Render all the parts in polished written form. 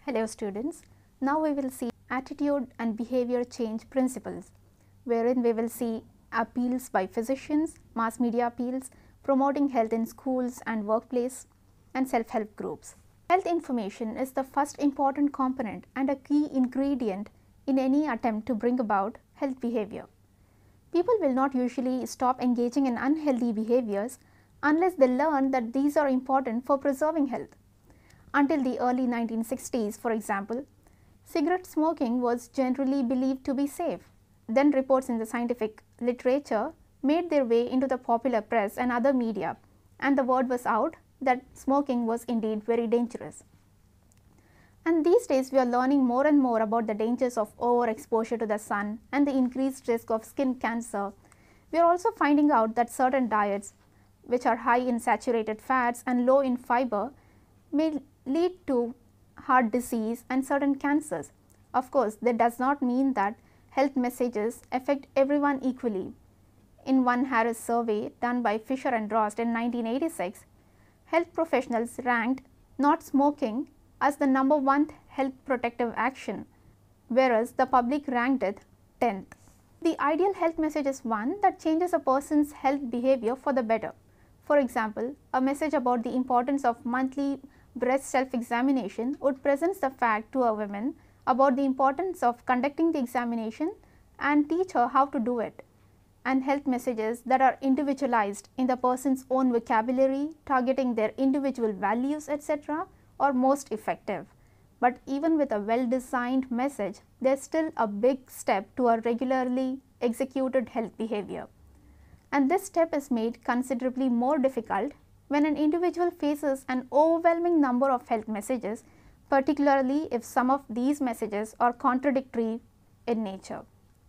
Hello students, now we will see attitude and behavior change principles, wherein we will see appeals by physicians, mass media appeals, promoting health in schools and workplace, and self-help groups. Health information is the first important component and a key ingredient in any attempt to bring about health behavior. People will not usually stop engaging in unhealthy behaviors unless they learn that these are important for preserving health. Until the early 1960s, for example, cigarette smoking was generally believed to be safe. Then reports in the scientific literature made their way into the popular press and other media, and the word was out that smoking was indeed very dangerous. And these days we are learning more and more about the dangers of overexposure to the sun and the increased risk of skin cancer. We are also finding out that certain diets which are high in saturated fats and low in fiber may lead to heart disease and certain cancers. Of course, that does not mean that health messages affect everyone equally. In one Harris survey done by Fisher and Rost in 1986, health professionals ranked not smoking as the #1 health protective action, whereas the public ranked it 10th. The ideal health message is one that changes a person's health behavior for the better. For example, a message about the importance of monthly breast self-examination would present the fact to a woman about the importance of conducting the examination and teach her how to do it. And health messages that are individualized in the person's own vocabulary, targeting their individual values, etc., are most effective. But even with a well-designed message, there is still a big step to a regularly executed health behavior. And this step is made considerably more difficult when an individual faces an overwhelming number of health messages, particularly if some of these messages are contradictory in nature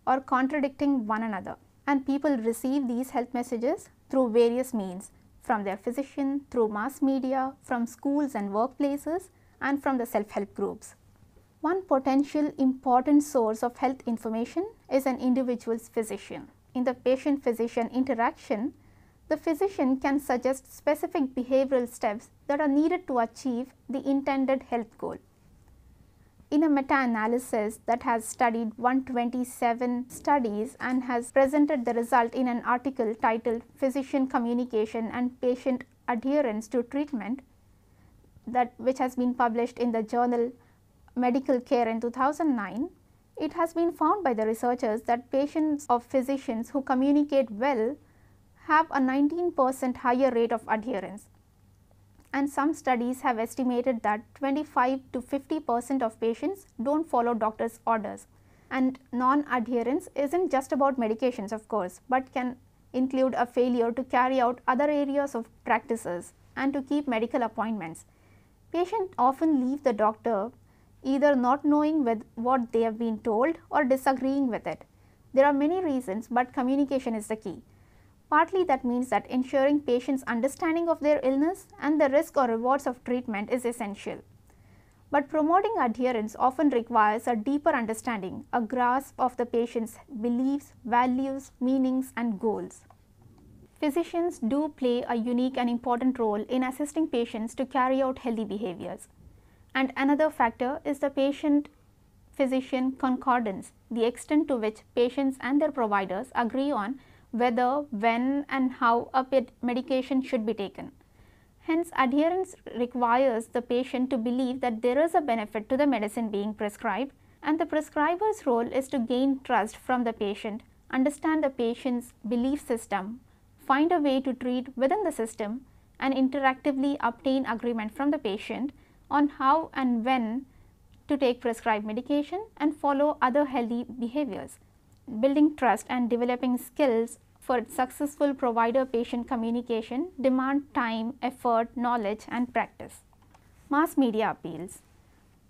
or contradicting one another. And people receive these health messages through various means, from their physician, through mass media, from schools and workplaces, and from the self-help groups. One potential important source of health information is an individual's physician. In the patient-physician interaction, the physician can suggest specific behavioral steps that are needed to achieve the intended health goal. In a meta-analysis that has studied 127 studies and has presented the result in an article titled Physician Communication and Patient Adherence to Treatment, which has been published in the journal Medical Care in 2009, it has been found by the researchers that patients of physicians who communicate well have a 19% higher rate of adherence. And some studies have estimated that 25 to 50% of patients don't follow doctor's orders. And non-adherence isn't just about medications, of course, but can include a failure to carry out other areas of practices and to keep medical appointments. Patients often leave the doctor either not knowing with what they have been told or disagreeing with it. There are many reasons, but communication is the key. Partly that means that ensuring patients' understanding of their illness and the risk or rewards of treatment is essential. But promoting adherence often requires a deeper understanding, a grasp of the patient's beliefs, values, meanings, and goals. Physicians do play a unique and important role in assisting patients to carry out healthy behaviors. And another factor is the patient-physician concordance, the extent to which patients and their providers agree on whether, when, and how a medication should be taken. Hence, adherence requires the patient to believe that there is a benefit to the medicine being prescribed, and the prescriber's role is to gain trust from the patient, understand the patient's belief system, find a way to treat within the system, and interactively obtain agreement from the patient on how and when to take prescribed medication and follow other healthy behaviors. Building trust and developing skills for successful provider-patient communication demand time, effort, knowledge, and practice. Mass media appeals.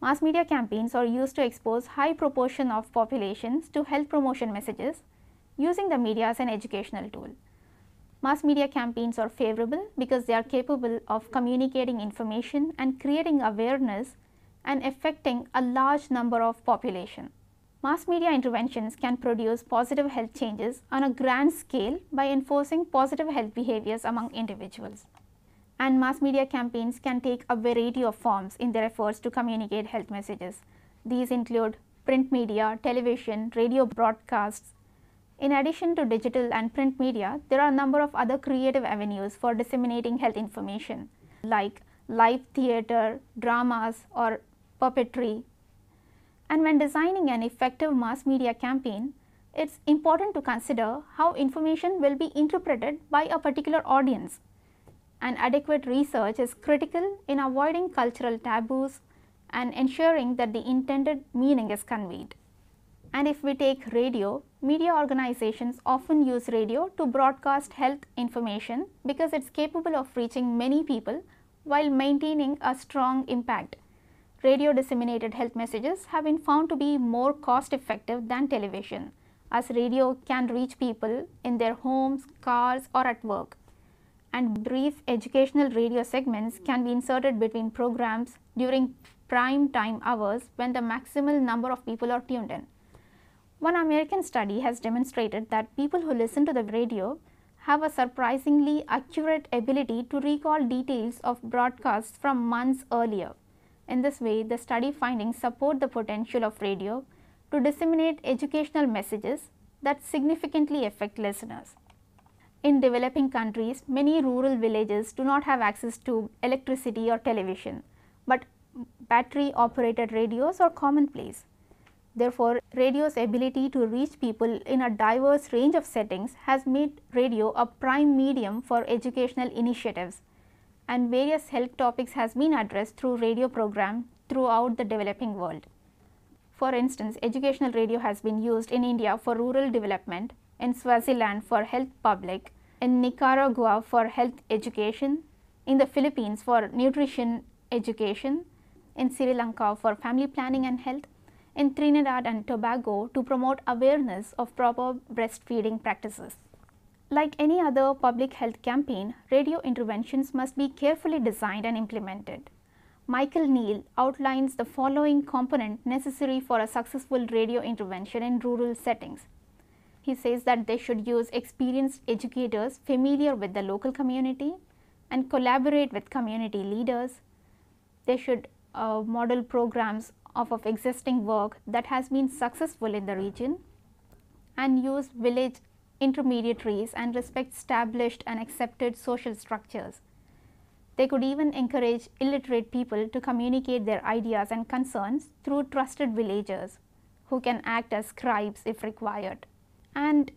Mass media campaigns are used to expose high proportion of populations to health promotion messages using the media as an educational tool. Mass media campaigns are favorable because they are capable of communicating information and creating awareness and affecting a large number of population. Mass media interventions can produce positive health changes on a grand scale by enforcing positive health behaviors among individuals. And mass media campaigns can take a variety of forms in their efforts to communicate health messages. These include print media, television, radio broadcasts. In addition to digital and print media, there are a number of other creative avenues for disseminating health information, like live theatre, dramas, or puppetry. And when designing an effective mass media campaign, it's important to consider how information will be interpreted by a particular audience. And adequate research is critical in avoiding cultural taboos and ensuring that the intended meaning is conveyed. And if we take radio, media organizations often use radio to broadcast health information because it's capable of reaching many people while maintaining a strong impact. Radio disseminated health messages have been found to be more cost effective than television, as radio can reach people in their homes, cars, or at work. And brief educational radio segments can be inserted between programs during prime time hours when the maximal number of people are tuned in. One American study has demonstrated that people who listen to the radio have a surprisingly accurate ability to recall details of broadcasts from months earlier. In this way, the study findings support the potential of radio to disseminate educational messages that significantly affect listeners. In developing countries, many rural villages do not have access to electricity or television, but battery operated radios are commonplace. Therefore, radio's ability to reach people in a diverse range of settings has made radio a prime medium for educational initiatives, and various health topics has been addressed through radio programs throughout the developing world. For instance, educational radio has been used in India for rural development, in Swaziland for health public, in Nicaragua for health education, in the Philippines for nutrition education, in Sri Lanka for family planning and health, in Trinidad and Tobago to promote awareness of proper breastfeeding practices. Like any other public health campaign, radio interventions must be carefully designed and implemented. Michael Neal outlines the following component necessary for a successful radio intervention in rural settings. He says that they should use experienced educators familiar with the local community and collaborate with community leaders. They should model programs of existing work that has been successful in the region and use village intermediaries and respect established and accepted social structures. They could even encourage illiterate people to communicate their ideas and concerns through trusted villagers who can act as scribes if required. And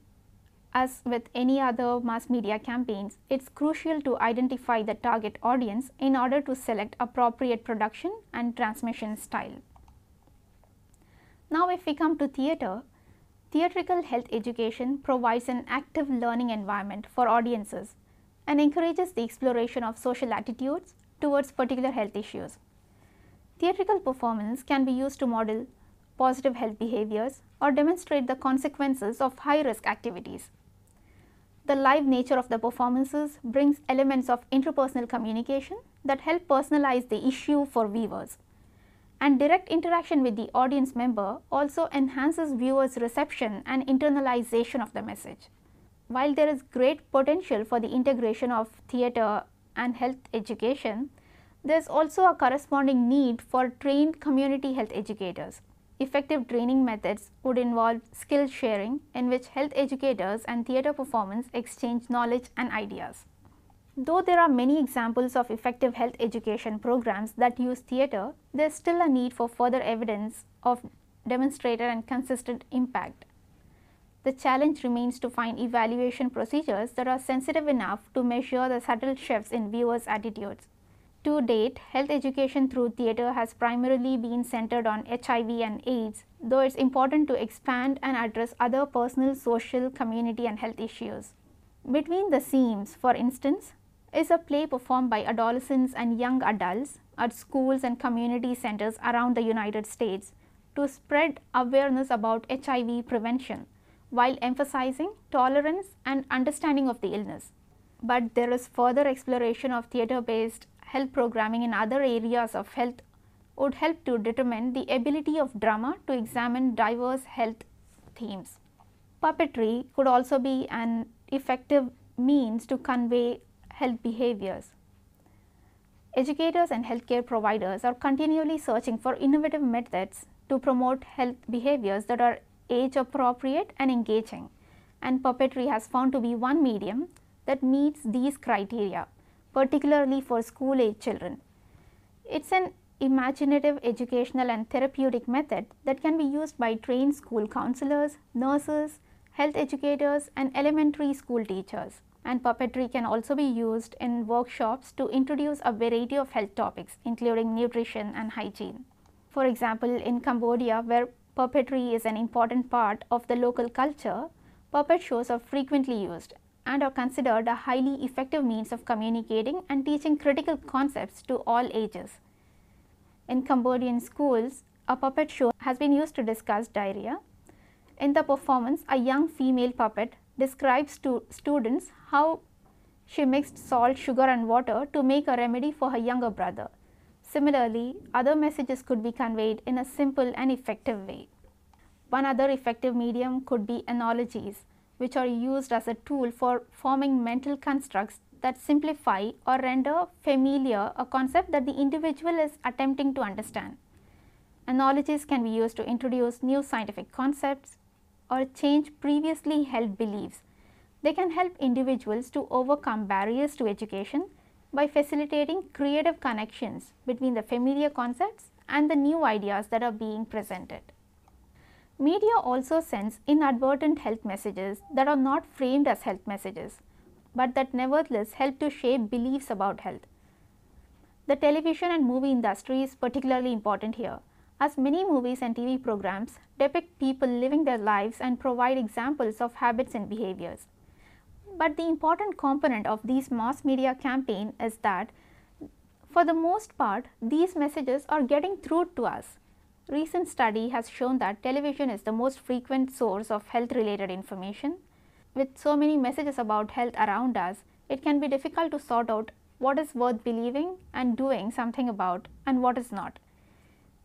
as with any other mass media campaigns, it's crucial to identify the target audience in order to select appropriate production and transmission style. Now, if we come to theatre, theatrical health education provides an active learning environment for audiences and encourages the exploration of social attitudes towards particular health issues. Theatrical performance can be used to model positive health behaviors or demonstrate the consequences of high-risk activities. The live nature of the performances brings elements of interpersonal communication that help personalize the issue for viewers. And direct interaction with the audience member also enhances viewers' reception and internalization of the message. While there is great potential for the integration of theatre and health education, there is also a corresponding need for trained community health educators. Effective training methods would involve skill sharing in which health educators and theatre performers exchange knowledge and ideas. Though there are many examples of effective health education programs that use theatre, there is still a need for further evidence of demonstrated and consistent impact. The challenge remains to find evaluation procedures that are sensitive enough to measure the subtle shifts in viewers' attitudes. To date, health education through theatre has primarily been centered on HIV and AIDS, though it's important to expand and address other personal, social, community and health issues. Between the Seams, for instance, is a play performed by adolescents and young adults at schools and community centers around the United States to spread awareness about HIV prevention while emphasizing tolerance and understanding of the illness. But there is further exploration of theatre-based health programming in other areas of health would help to determine the ability of drama to examine diverse health themes. Puppetry could also be an effective means to convey health behaviors. Educators and healthcare providers are continually searching for innovative methods to promote health behaviors that are age appropriate and engaging, and puppetry has found to be one medium that meets these criteria, particularly for school age children. It's an imaginative, educational and therapeutic method that can be used by trained school counselors, nurses, health educators and elementary school teachers. And puppetry can also be used in workshops to introduce a variety of health topics, including nutrition and hygiene. For example, in Cambodia, where puppetry is an important part of the local culture, puppet shows are frequently used and are considered a highly effective means of communicating and teaching critical concepts to all ages. In Cambodian schools, a puppet show has been used to discuss diarrhea. In the performance, a young female puppet describes to students how she mixed salt, sugar and water to make a remedy for her younger brother. Similarly, other messages could be conveyed in a simple and effective way. One other effective medium could be analogies, which are used as a tool for forming mental constructs that simplify or render familiar a concept that the individual is attempting to understand. Analogies can be used to introduce new scientific concepts or change previously held beliefs. They can help individuals to overcome barriers to education by facilitating creative connections between the familiar concepts and the new ideas that are being presented. Media also sends inadvertent health messages that are not framed as health messages, but that nevertheless help to shape beliefs about health. The television and movie industry is particularly important here, as many movies and TV programs depict people living their lives and provide examples of habits and behaviors. But the important component of these mass media campaigns is that, for the most part, these messages are getting through to us. Recent study has shown that television is the most frequent source of health-related information. With so many messages about health around us, it can be difficult to sort out what is worth believing and doing something about and what is not.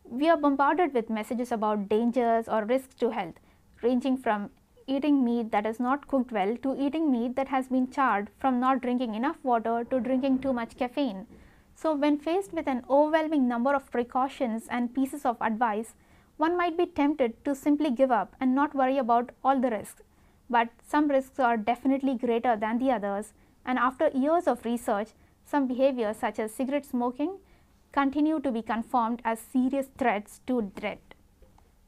We are bombarded with messages about dangers or risks to health, ranging from eating meat that is not cooked well to eating meat that has been charred, from not drinking enough water to drinking too much caffeine. So, when faced with an overwhelming number of precautions and pieces of advice, one might be tempted to simply give up and not worry about all the risks. But some risks are definitely greater than the others, and after years of research, some behaviors such as cigarette smoking continue to be confirmed as serious threats to death.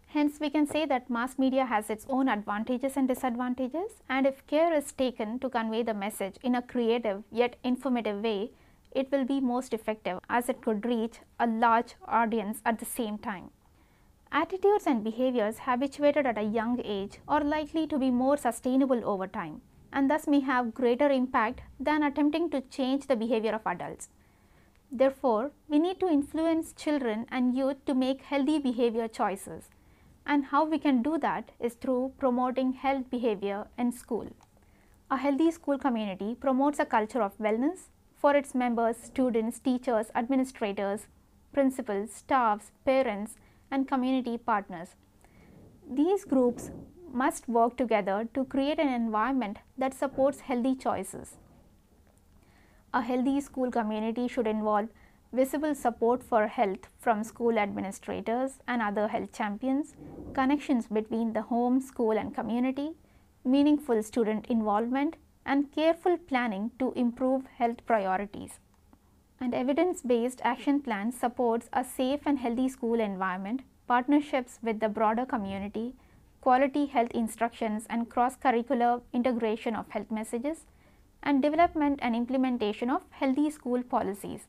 Hence, we can say that mass media has its own advantages and disadvantages, and if care is taken to convey the message in a creative yet informative way, it will be most effective, as it could reach a large audience at the same time. Attitudes and behaviors habituated at a young age are likely to be more sustainable over time, and thus may have greater impact than attempting to change the behavior of adults. Therefore, we need to influence children and youth to make healthy behavior choices, and how we can do that is through promoting health behavior in school. A healthy school community promotes a culture of wellness for its members, students, teachers, administrators, principals, staffs, parents, and community partners. These groups must work together to create an environment that supports healthy choices. A healthy school community should involve visible support for health from school administrators and other health champions, connections between the home, school, and community, meaningful student involvement, and careful planning to improve health priorities. An evidence-based action plan supports a safe and healthy school environment, partnerships with the broader community, quality health instructions and cross-curricular integration of health messages, and development and implementation of healthy school policies.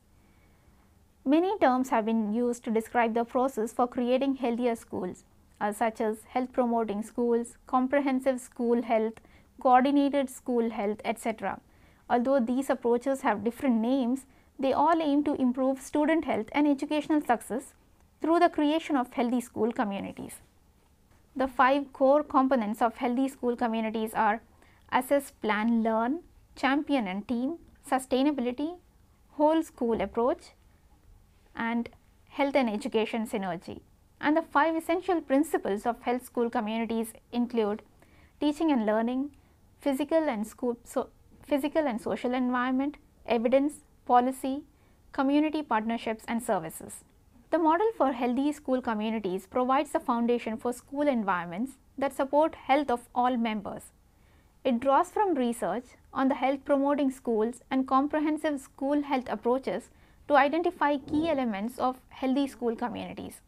Many terms have been used to describe the process for creating healthier schools, such as health promoting schools, comprehensive school health, coordinated school health, etc. Although these approaches have different names, they all aim to improve student health and educational success through the creation of healthy school communities. The 5 core components of healthy school communities are assess, plan, learn, champion and team, sustainability, whole school approach, and health and education synergy. And the 5 essential principles of health school communities include teaching and learning, physical and social environment, evidence, policy, community partnerships and services. The model for healthy school communities provides the foundation for school environments that support health of all members. It draws from research on the health promoting schools and comprehensive school health approaches to identify key elements of healthy school communities.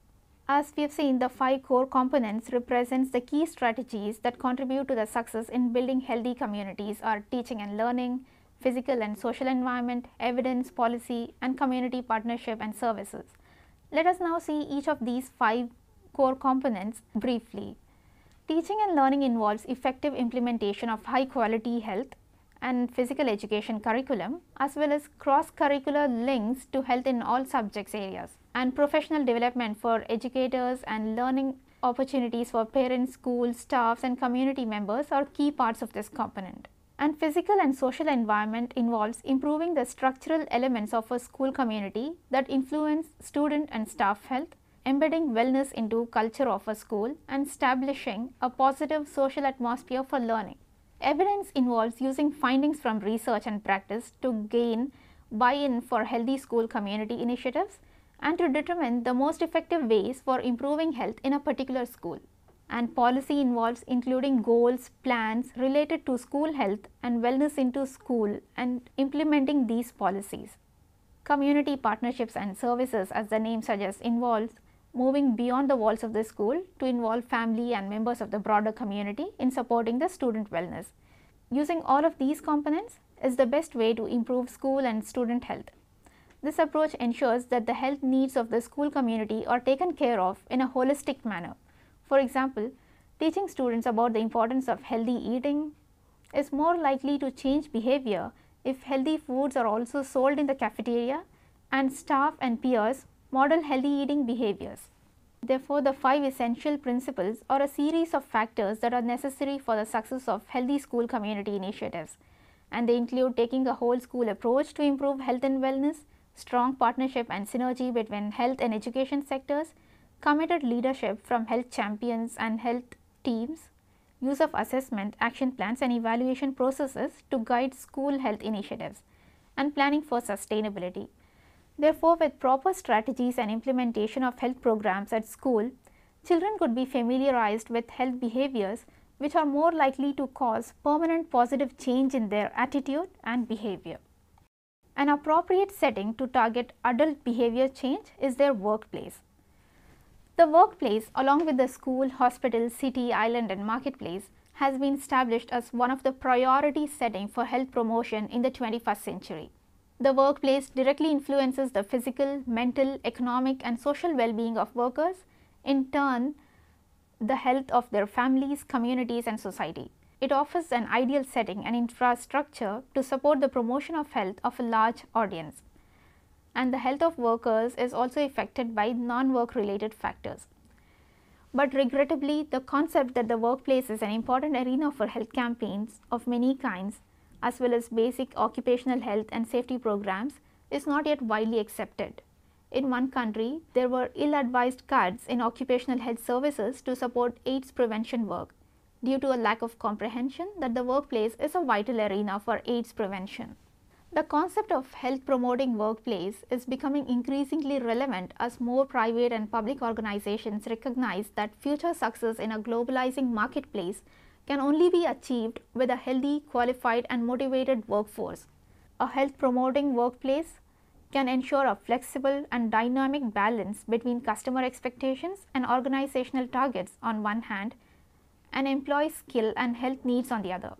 As we have seen, the 5 core components represents the key strategies that contribute to the success in building healthy communities are teaching and learning, physical and social environment, evidence, policy, and community partnership and services. Let us now see each of these 5 core components briefly. Teaching and learning involves effective implementation of high quality health and physical education curriculum as well as cross-curricular links to health in all subjects areas, and professional development for educators and learning opportunities for parents, schools, staffs and community members are key parts of this component. And physical and social environment involves improving the structural elements of a school community that influence student and staff health, embedding wellness into culture of a school and establishing a positive social atmosphere for learning. Evidence involves using findings from research and practice to gain buy-in for healthy school community initiatives and to determine the most effective ways for improving health in a particular school. And policy involves including goals, plans related to school health and wellness into school and implementing these policies. Community partnerships and services, as the name suggests, involves moving beyond the walls of the school to involve family and members of the broader community in supporting the student wellness. Using all of these components is the best way to improve school and student health. This approach ensures that the health needs of the school community are taken care of in a holistic manner. For example, teaching students about the importance of healthy eating is more likely to change behavior if healthy foods are also sold in the cafeteria and staff and peers model healthy eating behaviors. Therefore, the 5 essential principles are a series of factors that are necessary for the success of healthy school community initiatives, and they include taking a whole school approach to improve health and wellness, strong partnership and synergy between health and education sectors, committed leadership from health champions and health teams, use of assessment, action plans and evaluation processes to guide school health initiatives, and planning for sustainability. Therefore, with proper strategies and implementation of health programs at school, children could be familiarized with health behaviors which are more likely to cause permanent positive change in their attitude and behavior. An appropriate setting to target adult behavior change is their workplace. The workplace, along with the school, hospital, city, island and marketplace, has been established as one of the priority settings for health promotion in the 21st century. The workplace directly influences the physical, mental, economic and social well-being of workers, in turn the health of their families, communities and society. It offers an ideal setting and infrastructure to support the promotion of health of a large audience. And the health of workers is also affected by non-work related factors. But regrettably, the concept that the workplace is an important arena for health campaigns of many kinds as well as basic occupational health and safety programs is not yet widely accepted. In one country, there were ill-advised cuts in occupational health services to support AIDS prevention work due to a lack of comprehension that the workplace is a vital arena for AIDS prevention. The concept of health promoting workplace is becoming increasingly relevant as more private and public organizations recognize that future success in a globalizing marketplace can only be achieved with a healthy, qualified and motivated workforce. A health promoting workplace can ensure a flexible and dynamic balance between customer expectations and organizational targets on one hand and employee skill and health needs on the other,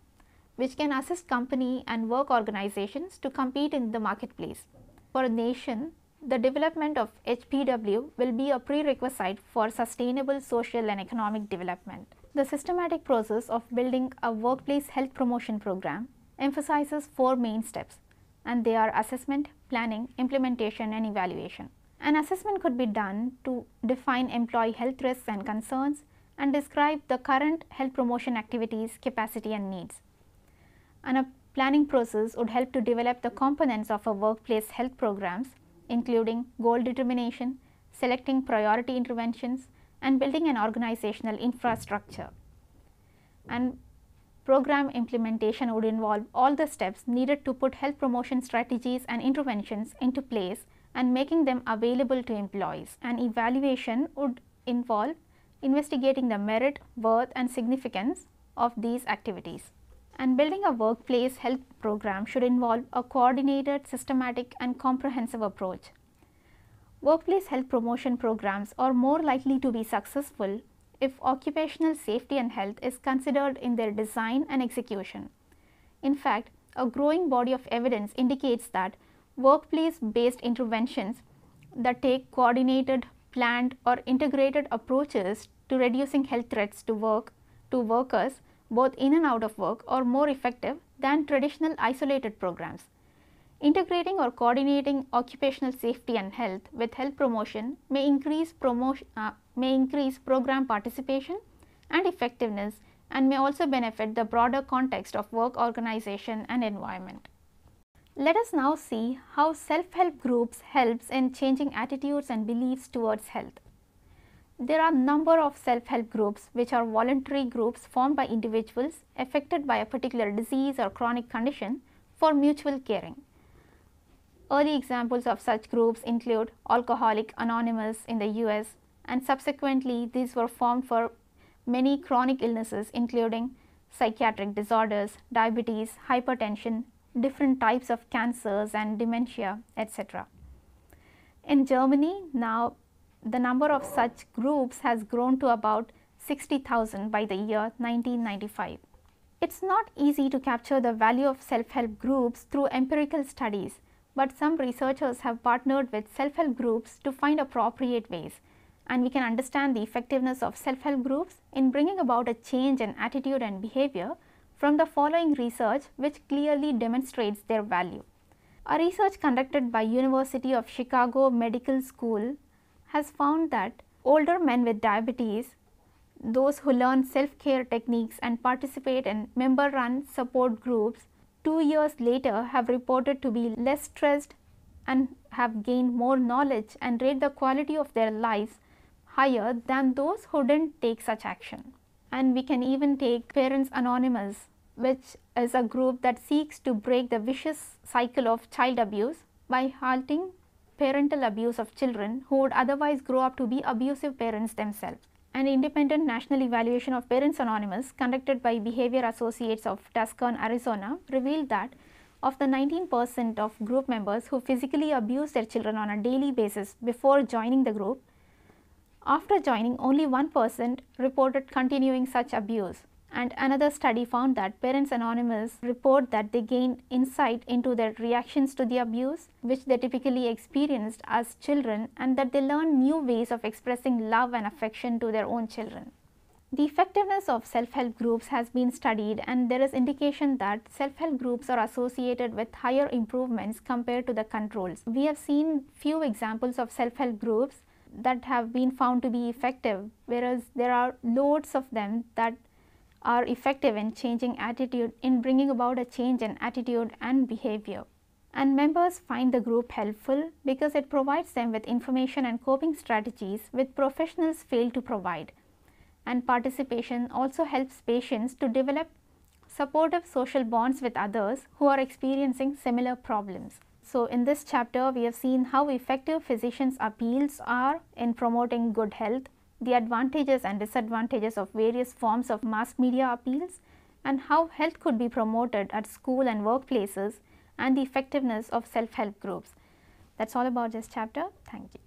which can assist company and work organizations to compete in the marketplace. For a nation, the development of HPW will be a prerequisite for sustainable social and economic development. The systematic process of building a workplace health promotion program emphasizes 4 main steps, and they are assessment, planning, implementation and evaluation. An assessment could be done to define employee health risks and concerns and describe the current health promotion activities, capacity and needs. And a planning process would help to develop the components of a workplace health programs, including goal determination, selecting priority interventions and building an organizational infrastructure. And program implementation would involve all the steps needed to put health promotion strategies and interventions into place and making them available to employees. An evaluation would involve investigating the merit, worth and significance of these activities. And building a workplace health program should involve a coordinated, systematic and comprehensive approach. Workplace health promotion programs are more likely to be successful if occupational safety and health is considered in their design and execution. In fact, a growing body of evidence indicates that workplace-based interventions that take coordinated, planned or integrated approaches to reducing health threats to workers both in and out of work are more effective than traditional isolated programs. Integrating or coordinating occupational safety and health with health promotion may increase program participation and effectiveness and may also benefit the broader context of work organization and environment. Let us now see how self-help groups helps in changing attitudes and beliefs towards health. There are a number of self-help groups which are voluntary groups formed by individuals affected by a particular disease or chronic condition for mutual caring. Early examples of such groups include Alcoholics Anonymous in the US, and subsequently these were formed for many chronic illnesses including psychiatric disorders, diabetes, hypertension, different types of cancers and dementia, etc. In Germany, now the number of such groups has grown to about 60,000 by the year 1995. It's not easy to capture the value of self-help groups through empirical studies, but some researchers have partnered with self-help groups to find appropriate ways, and we can understand the effectiveness of self-help groups in bringing about a change in attitude and behavior from the following research which clearly demonstrates their value. A research conducted by University of Chicago Medical School has found that older men with diabetes, those who learn self-care techniques and participate in member-run support groups, 2 years later have reported to be less stressed and have gained more knowledge and rate the quality of their lives higher than those who didn't take such action. And we can even take Parents Anonymous, which is a group that seeks to break the vicious cycle of child abuse by halting parental abuse of children who would otherwise grow up to be abusive parents themselves. An independent national evaluation of Parents Anonymous conducted by Behaviour Associates of Tucson, Arizona revealed that of the 19% of group members who physically abused their children on a daily basis before joining the group, after joining only 1% reported continuing such abuse. And another study found that Parents Anonymous report that they gained insight into their reactions to the abuse which they typically experienced as children, and that they learned new ways of expressing love and affection to their own children. The effectiveness of self-help groups has been studied, and there is indication that self-help groups are associated with higher improvements compared to the controls. We have seen few examples of self-help groups that have been found to be effective, whereas there are loads of them that are effective in changing attitude, in bringing about a change in attitude and behavior. And members find the group helpful because it provides them with information and coping strategies which professionals fail to provide. And participation also helps patients to develop supportive social bonds with others who are experiencing similar problems. So in this chapter, we have seen how effective physicians' appeals are in promoting good health, the advantages and disadvantages of various forms of mass media appeals, and how health could be promoted at school and workplaces, and the effectiveness of self-help groups. That's all about this chapter. Thank you.